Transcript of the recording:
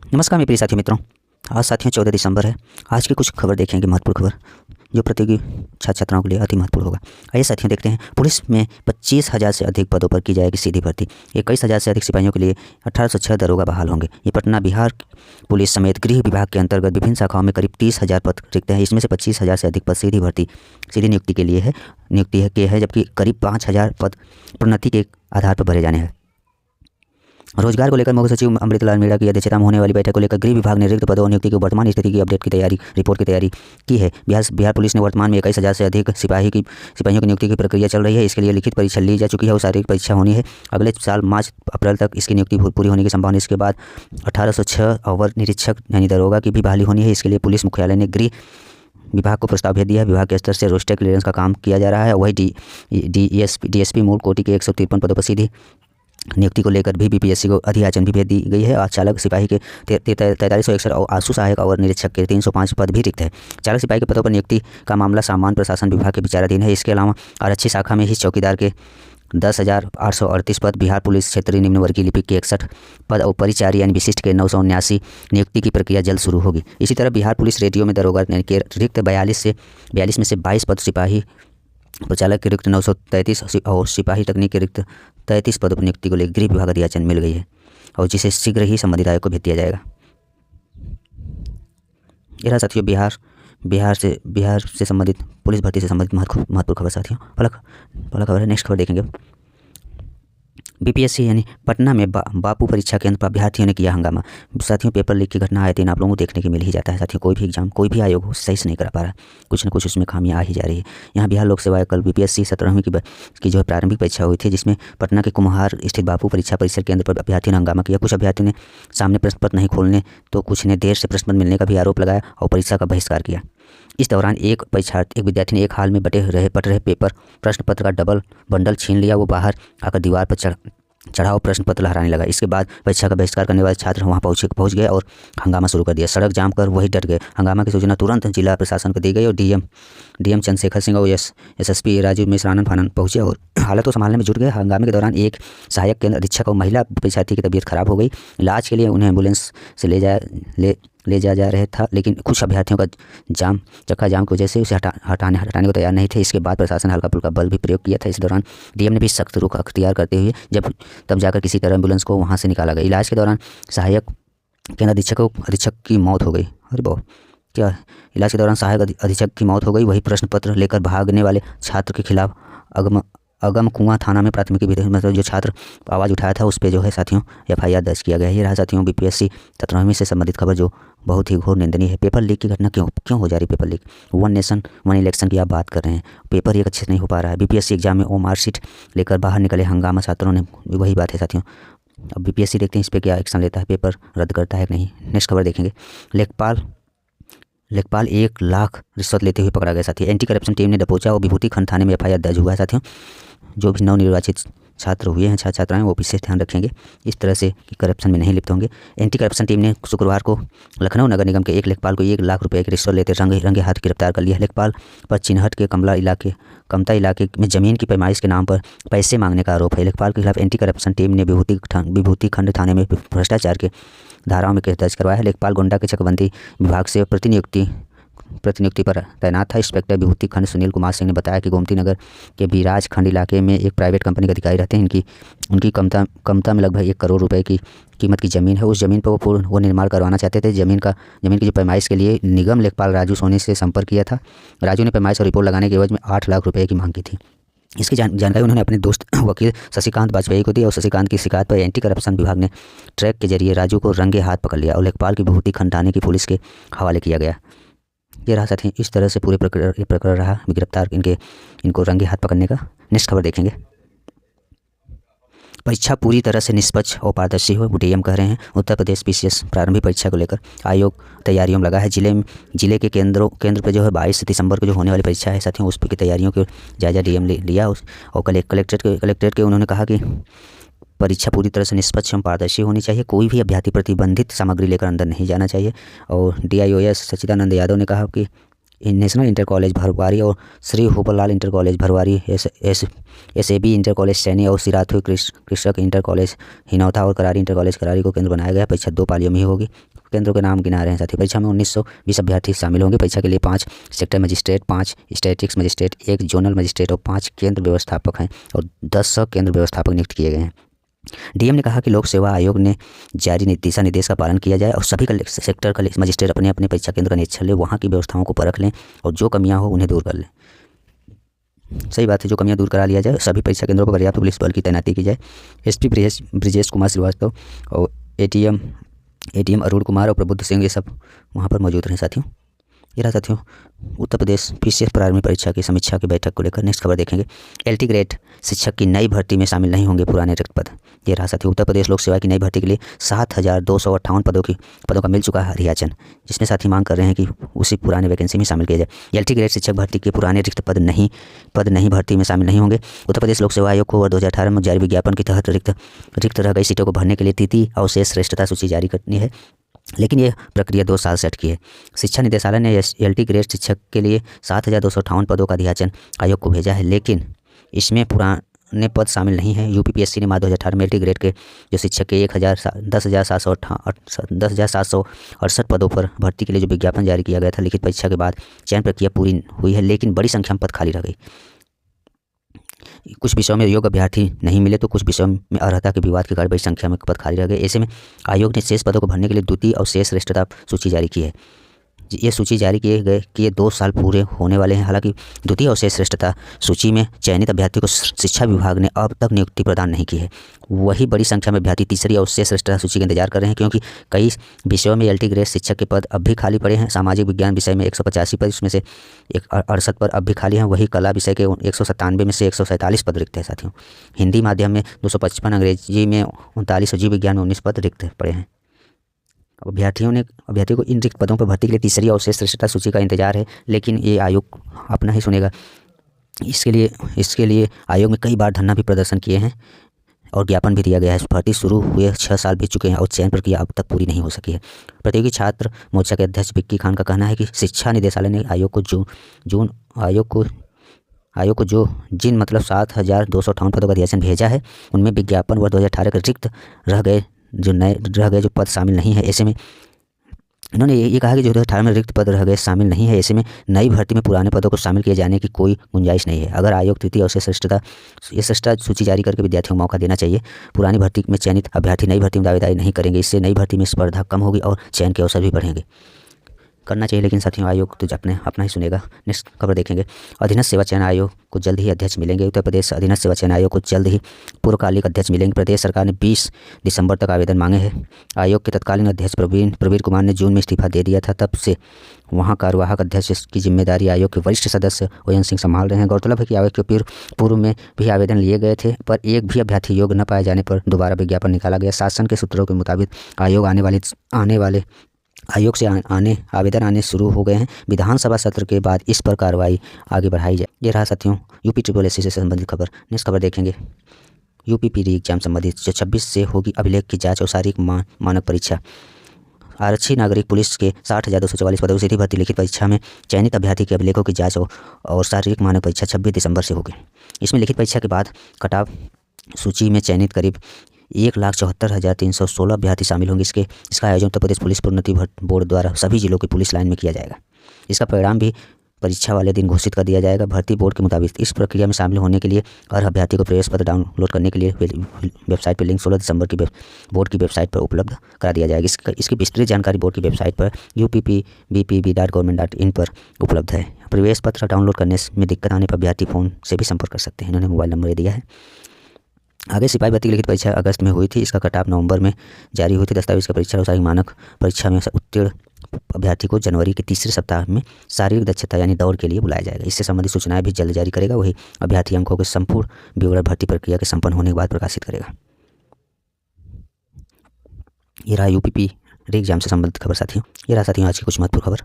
नमस्कार मेरे प्रिय साथी मित्रों। आज साथियों 14 दिसंबर है। आज की कुछ खबर देखेंगे, महत्वपूर्ण खबर जो प्रतियोगी छात्र छात्राओं के लिए अति महत्वपूर्ण होगा। आइए साथियों देखते हैं। पुलिस में 25,000 से अधिक पदों पर की जाएगी सीधी भर्ती। 21,000 से अधिक सिपाहियों के लिए 1806 दरोगा बहाल होंगे। ये पटना बिहार पुलिस समेत गृह विभाग के अंतर्गत विभिन्न शाखाओं में करीब 30,000 पद रिक्त हैं। इसमें से 25,000 से अधिक पद सीधी भर्ती सीधी नियुक्ति के लिए है, जबकि करीब 5,000 पद प्रोन्नति के आधार पर भरे जाने हैं। रोजगार को लेकर मुख्य सचिव अमृतलाल मीणा की अध्यक्षता में होने वाली बैठक को लेकर गृह विभाग ने रिक्त पदों और नियुक्ति की वर्तमान स्थिति की रिपोर्ट की तैयारी की है। बिहार पुलिस ने वर्तमान में 21,000 से अधिक सिपाहियों की नियुक्ति की प्रक्रिया चल रही है। इसके लिए लिखित परीक्षा ली जा चुकी है और शारीरिक परीक्षा होनी है। अगले साल मार्च अप्रैल तक इसकी नियुक्ति पूरी होने की संभावना। इसके बाद 1806 अवर निरीक्षक यानी दरोगा की भी बहाली होनी है। इसके लिए पुलिस मुख्यालय ने गृह विभाग को प्रस्ताव भेज दिया है। विभाग के स्तर से रोस्टर क्लियरेंस का काम किया जा रहा है। वही डीएसपी मूल कोटि के 153 पदों पर सीधी नियुक्ति को लेकर भी बीपीएससी को अधियाचन भी भेज दी गई है। और चालक सिपाही के 4361 और आंसू सहायक और निरीक्षक के 305 पद भी रिक्त है। चालक सिपाही के पदों पर नियुक्ति का मामला सामान्य प्रशासन विभाग के विचाराधीन है। इसके अलावा आरक्षी शाखा में ही चौकीदार के 10,838 पद, बिहार पुलिस क्षेत्रीय निम्न वर्गीय लिपिक के 61 पद और परिचारी यानी विशिष्ट के 979 नियुक्ति की प्रक्रिया जल्द शुरू होगी। इसी तरह बिहार पुलिस रेडियो में दरोगा के रिक्त 42 में से 22 पद, सिपाही प्रचालक के रिक्त 933 और सिपाही तकनीक के रिक्त 33 पदों पर नियुक्ति को लेकर गृह विभाग अधियाचन मिल गई है और जिसे शीघ्र ही संबंधित आयोग को भेज दिया जाएगा। यह साथियों बिहार से संबंधित पुलिस भर्ती से संबंधित महत्वपूर्ण खबर साथियों। पहला खबर है। नेक्स्ट खबर देखेंगे। बीपीएससी यानी पटना में बापू परीक्षा केंद्र पर अभ्यर्थियों ने किया हंगामा। साथियों पेपर लीक की घटना आए दिन आप लोगों को देखने को मिल ही जाता है साथियों। कोई भी एग्जाम, कोई भी आयोग सही से नहीं करा पा रहा, कुछ न कुछ उसमें खामियां आ ही जा रही है। यहाँ बिहार लोक सेवा आयोग कल बीपीएससी 17वीं की जो है प्रारंभिक परीक्षा हुई थी, जिसमें पटना के कुम्हार स्थित बापू परीक्षा परिसर केंद्र पर अभ्यर्थियों ने हंगामा किया। कुछ अभ्यर्थियों ने सामने प्रश्न पत्र नहीं खोलने तो कुछ ने देर से प्रश्न पत्र मिलने का भी आरोप लगाया और परीक्षा का बहिष्कार किया। इस दौरान एक विद्यार्थी ने एक हाल में पट रहे पेपर प्रश्न पत्र का डबल बंडल छीन लिया। वो बाहर आकर दीवार पर चढ़ाओ प्रश्न पत्र लहराने लगा। इसके बाद परीक्षा का बहिष्कार करने वाले छात्र वहां पहुंच गए और हंगामा शुरू कर दिया। सड़क जाम कर वही डट गए। हंगामा की सूचना तुरंत जिला प्रशासन को दी गई और डीएम चंद्रशेखर सिंह और एसएसपी राजीव मिश्र आनंद फानन पहुंचे और हालत को संभालने में जुट गए। हंगामे के दौरान एक सहायक केंद्र अधीक्षक और महिला परीक्षार्थी की तबीयत खराब हो गई। इलाज के लिए उन्हें एम्बुलेंस से ले जा रहे था, लेकिन कुछ अभ्यर्थियों का चक्का जाम की वजह से उसे हटाने को तैयार नहीं थे। इसके बाद प्रशासन हल्का फुल्का बल भी प्रयोग किया था। इस दौरान डीएम ने भी सख्त रुख अख्तियार करते हुए तब जाकर किसी तरह एम्बुलेंस को वहां से निकाला गया। इलाज के दौरान सहायक केंद्र अधीक्षक की मौत हो गई। अरे बहुत क्या, इलाज के दौरान सहायक अधीक्षक की मौत हो गई। वही प्रश्न पत्र लेकर भागने वाले छात्र के खिलाफ अगम कुआं थाना में प्राथमिकी भी, मतलब जो छात्र आवाज़ उठाया था उस पर जो है साथियों एफआईआर दर्ज किया गया है। ये रहा साथियों बीपीएससी 17वीं से संबंधित खबर जो बहुत ही घोर निंदनीय है। पेपर लीक की घटना क्यों हो जा रही है? Paper leak, one nation one election की आप बात कर रहे हैं, पेपर एक अच्छे से नहीं हो पा रहा है। बीपीएससी एग्जाम में मार्कशीट लेकर बाहर निकले हंगामा छात्रों ने, वही बात है साथियों। अब बीपीएससी देखते हैं इस पर क्या एक्शन लेता है, पेपर रद्द करता है कि नहीं। नेक्स्ट खबर देखेंगे। लेखपाल 1 लाख रिश्वत लेते हुए पकड़ा गया साथी। एंटी करप्शन टीम ने दबोचा और विभूति खंड थाने में एफआईआर दर्ज हुआ है साथियों। जो भी नवनिर्वाचित छात्र हुए हैं, छात्र छात्राएं, वो विशेष ध्यान रखेंगे इस तरह से कि करप्शन में नहीं लिप्त होंगे। एंटी करप्शन टीम ने शुक्रवार को लखनऊ नगर निगम के एक लेखपाल को 1 लाख रुपए की रिश्वत लेते रंगे हाथ गिरफ्तार कर लिया। लेखपाल पर चिन्हट के कमता इलाके में जमीन की पैमाइश के नाम पर पैसे मांगने का आरोप है। लेखपाल के खिलाफ एंटी करप्शन टीम ने विभूति खंड थाने में भ्रष्टाचार के धाराओं में केस दर्ज करवाया है। लेखपाल गोंडा के चकबंदी विभाग से प्रतिनियुक्ति पर तैनात था। इंस्पेक्टर विभूति खंड सुनील कुमार सिंह ने बताया कि गोमती नगर के बीराज खंड इलाके में एक प्राइवेट कंपनी के अधिकारी रहते हैं। उनकी कमता में लगभग 1 करोड़ रुपए की कीमत की ज़मीन है। उस ज़मीन पर वो निर्माण करवाना चाहते थे। ज़मीन की जो पैमाइश के लिए निगम लेखपाल राजू सोनी से संपर्क किया था। राजू ने पैमाइश और रिपोर्ट लगाने के एवज में 8 लाख रुपये की मांग की थी। इसकी जानकारी उन्होंने अपने दोस्त वकील शशिकांत वाजपेयी को दी और शशिकांत की शिकायत पर एंटी करप्शन विभाग ने ट्रैक के जरिए राजू को रंगे हाथ पकड़ लिया और लेखपाल की विभूति खंड थाने की पुलिस के हवाले किया गया। ये रहा साथी, इस तरह से पूरे प्रकरण रहा गिरफ्तार इनको रंगे हाथ पकड़ने का। नेक्स्ट खबर देखेंगे। परीक्षा पूरी तरह से निष्पक्ष और पारदर्शी हो, डीएम कह रहे हैं। उत्तर प्रदेश पीसीएस प्रारंभिक परीक्षा को लेकर आयोग तैयारियों में लगा है। जिले के केंद्र पर जो है 22 दिसंबर को जो होने वाली परीक्षा है साथियों, उस पर की तैयारियों की जायजा डीएम लिया और कलेक्ट्रेट के उन्होंने कहा कि परीक्षा पूरी तरह से निष्पक्ष एवं पारदर्शी होनी चाहिए। कोई भी अभ्यर्थी प्रतिबंधित सामग्री लेकर अंदर नहीं जाना चाहिए। और DIOS सच्चिदानंद यादव ने कहा कि नेशनल इंटर कॉलेज भरवारी और Shri Hoplal inter college Bharwari, SAB inter college Saini और सिराथु कृषक इंटर कॉलेज हिनौता और करारी इंटर कॉलेज करारी को केंद्र बनाया गया। परीक्षा 2 पालियों में ही होगी। केंद्रों के नाम गिना रहे हैं साथियों। परीक्षा में 1920 अभ्यर्थी शामिल होंगे। परीक्षा के लिए 5 sector magistrate, 5 statics magistrate, 1 zonal magistrate और 5 केंद्र व्यवस्थापक हैं और 10 केंद्र व्यवस्थापक नियुक्त किए गए हैं। डीएम ने कहा कि लोक सेवा आयोग ने जारी दिशा निर्देश का पालन किया जाए और सभी सेक्टर का मजिस्ट्रेट अपने अपने परीक्षा केंद्र का निरीक्षण लें, वहाँ की व्यवस्थाओं को परख लें और जो कमियाँ हो उन्हें दूर कर लें। सही बात है, जो कमियां दूर करा लिया जाए। सभी परीक्षा केंद्रों पर पर्याप्त पुलिस बल की तैनाती की जाए। एसपी ब्रिजेश कुमार श्रीवास्तव और एटीएम अरुण कुमार और प्रबुद्ध सिंह ये सब वहाँ पर मौजूद रहे साथियों। ये रहा साथियों उत्तर प्रदेश पीसीएस प्रारंभिक परीक्षा की समीक्षा की बैठक को लेकर। नेक्स्ट खबर देखेंगे, एलटी ग्रेड शिक्षक की नई भर्ती में शामिल नहीं होंगे पुराने रिक्त पद। ये रहा साथियों उत्तर प्रदेश लोक सेवा की नई भर्ती के लिए 7,258 पदों का मिल चुका है अधियाचन, जिसमें साथी मांग कर रहे हैं कि उसी पुराने वैकेंसी में शामिल किया जाए। एलटी ग्रेड शिक्षक भर्ती के पुराने रिक्त पद नहीं भर्ती में शामिल नहीं होंगे। उत्तर प्रदेश लोक सेवा आयोग को 2018 में जारी विज्ञापन के तहत रिक्त रह गई सीटों को भरने के लिए तृतीय अवशेष श्रेष्ठता सूची जारी करनी है, लेकिन ये प्रक्रिया 2 साल से अटकी है। शिक्षा निदेशालय ने एलटी ग्रेड शिक्षक के लिए 7,258 पदों का अधियाचन आयोग को भेजा है, लेकिन इसमें पुराने पद शामिल नहीं है। यूपीपीएससी ने मार्च 2018 में एलटी ग्रेड के जो शिक्षक के 10,768 पदों पर भर्ती के लिए जो विज्ञापन जारी किया गया था, लिखित परीक्षा के बाद चयन प्रक्रिया पूरी हुई है, लेकिन बड़ी संख्या में पद खाली रह गई। कुछ विषयों में योग्य अभ्यर्थी नहीं मिले तो कुछ विषयों में अर्हता के विवाद के कारण बड़ी संख्या में पद खाली रह गए। ऐसे में आयोग ने शेष पदों को भरने के लिए द्वितीय अवशेष श्रेष्ठता सूची जारी की है। ये सूची जारी किए 2 साल पूरे होने वाले हैं। हालांकि द्वितीय अवशेष श्रेष्ठता सूची में चयनित अभ्यर्थी को शिक्षा विभाग ने अब तक नियुक्ति प्रदान नहीं की है। वही बड़ी संख्या में अभ्यर्थी तीसरी अवशेष श्रेष्ठता सूची का इंतजार कर रहे हैं, क्योंकि कई विषयों में एलटी ग्रेड शिक्षक के पद अब भी खाली पड़े हैं। सामाजिक विज्ञान विषय में 185 पद, इसमें से 68 पद अब भी खाली हैं। वही कला विषय के 197 में से 147 पद रिक्त हैं साथियों। हिंदी माध्यम में 255, अंग्रेजी में 39 और जीव विज्ञान में 19 पद रिक्त पड़े हैं। अभ्यर्थियों को इन रिक्त पदों पर भर्ती के लिए तीसरी अवशेष श्रेष्ठता सूची का इंतजार है, लेकिन ये आयोग अपना ही सुनेगा। इसके लिए आयोग में कई बार धरना भी प्रदर्शन किए हैं और ज्ञापन भी दिया गया है। भर्ती शुरू हुए 6 साल बीत चुके हैं और चयन प्रक्रिया अब तक पूरी नहीं हो सकी है। प्रतियोगी छात्र मोर्चा के अध्यक्ष विक्की खान का कहना है कि शिक्षा निदेशालय ने आयोग को जिन 7,258 पदों का अधियाचन भेजा है, उनमें विज्ञापन वर्ष 2018 के रिक्त रह गए जो पद शामिल नहीं है। ऐसे में इन्होंने ये कहा कि जो 2018 में रिक्त पद रह गए शामिल नहीं है, ऐसे में नई भर्ती में पुराने पदों को शामिल किए जाने की कोई गुंजाइश नहीं है। अगर आयोग तृतीय अवशेष श्रेष्ठता सूची जारी करके विद्यार्थियों को मौका देना चाहिए। पुरानी भर्ती में चयनित अभ्यर्थी नई भर्ती में दावेदारी नहीं करेंगे, इससे नई भर्ती में स्पर्धा कम होगी और चयन के अवसर भी बढ़ेंगे। करना चाहिए, लेकिन साथियों आयोग तो अपना ही सुनेगा। नेक्स्ट खबर देखेंगे, अधीनस्थ सेवा चयन आयोग को जल्द ही अध्यक्ष मिलेंगे। उत्तर प्रदेश अधीनस्थ सेवा चयन आयोग को जल्द ही पूर्वकालिक अध्यक्ष मिलेंगे। प्रदेश सरकार ने 20 दिसंबर तक आवेदन मांगे हैं। आयोग के तत्कालीन अध्यक्ष प्रवीर कुमार ने जून में इस्तीफा दे दिया था। तब से वहाँ कार्यवाहक अध्यक्ष की जिम्मेदारी आयोग के वरिष्ठ सदस्य ओयन सिंह संभाल रहे हैं। गौरतलब है कि आयोग के पूर्व में भी आवेदन लिए गए थे, पर एक भी अभ्यर्थी योग्य न पाए जाने पर दोबारा विज्ञापन निकाला गया। शासन के सूत्रों के मुताबिक आयोग से आवेदन आने शुरू हो गए हैं। विधानसभा सत्र के बाद इस पर कार्रवाई आगे बढ़ाई जाए। ये रहा साथियों यूपी-SSSC से संबंधित खबर। नेक्स्ट खबर देखेंगे, यूपी पीडी एग्जाम संबंधित जो 26 से होगी अभिलेख की जांच और शारीरिक मानक परीक्षा। आरक्षी नागरिक पुलिस के 60,244 पदों सीधी भर्ती लिखित परीक्षा में चयनित अभ्यर्थी के अभिलेखों की जाँच और शारीरिक मानक परीक्षा 26 दिसंबर से होगी। इसमें लिखित परीक्षा के बाद कट ऑफ सूची में चयनित करीब 1,74,316 अभ्यर्थी शामिल होंगे। इसका आयोजन उत्तर प्रदेश पुलिस प्रोन्नति बोर्ड द्वारा सभी जिलों की पुलिस लाइन में किया जाएगा। इसका परिणाम भी परीक्षा वाले दिन घोषित कर दिया जाएगा। भर्ती बोर्ड के मुताबिक इस प्रक्रिया में शामिल होने के लिए हर अभ्यर्थी को प्रवेश पत्र डाउनलोड करने के लिए वेबसाइट पर लिंक 16 दिसंबर की बोर्ड की वेबसाइट पर उपलब्ध करा दिया जाएगा। इसकी विस्तृत जानकारी बोर्ड की वेबसाइट पर uppbpb.government.in पर उपलब्ध है। प्रवेश पत्र डाउनलोड करने में दिक्कत आने पर अभ्यर्थी फ़ोन से भी संपर्क कर सकते हैं। इन्होंने मोबाइल नंबर दिया है। आगे सिपाही भर्ती की लिखित परीक्षा अगस्त में हुई थी। इसका कट ऑफ नवंबर में जारी हुई थी। दस्तावेज का परीक्षा और शारीरिक मानक परीक्षा में उत्तीर्ण अभ्यर्थी को जनवरी के तीसरे सप्ताह में शारीरिक दक्षता यानी दौड़ के लिए बुलाया जाएगा। इससे संबंधित सूचनाएं भी जल्द जारी करेगा। वही अभ्यर्थी अंकों के संपूर्ण विवरण भर्ती प्रक्रिया के संपन्न होने के बाद प्रकाशित करेगा। ये रहा यूपी एग्जाम से संबंधित खबर साथियों। ये रहा साथियों आज की कुछ महत्वपूर्ण खबर।